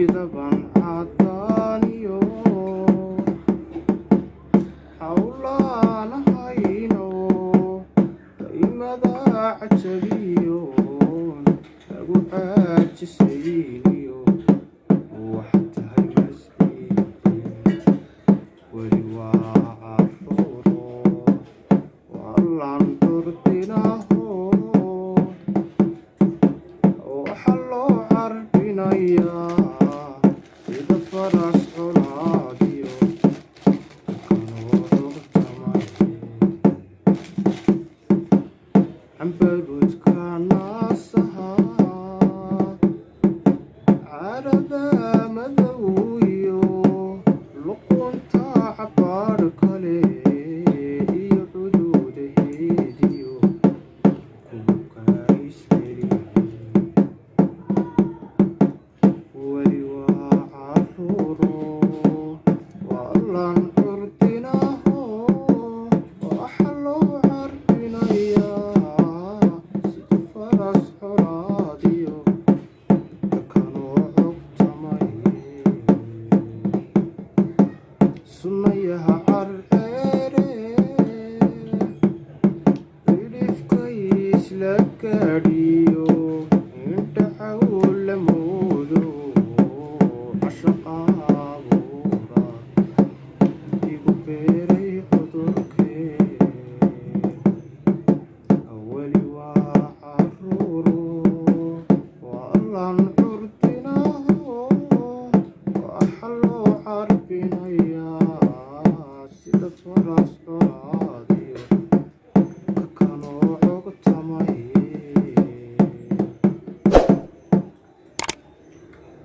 midaban caddaaniyo hawlaanahayno daymada cajabiyo lagu caajisayniyo waxaad tahay masciide weli waa caruuro wallaan durdinaho waxa loo carbinayaa sida faras colaadiyo cambaruudka naasaha carada madow iyo luqunta cabaar kale iyo xuduudaheediyo kubka isleeyihiin weli waa caruuro wallaan curdinaho waxa loo carbinayaa faras colaadiyo kanoo cogtamaye sunnayaha carceere cidhifkay isla gaadhiyo indhaxaw la moodo cashaqaabuura igu beeray cudurkee weli waa caruuro wallaan curdinaho waxa loo carbinayaa sida faras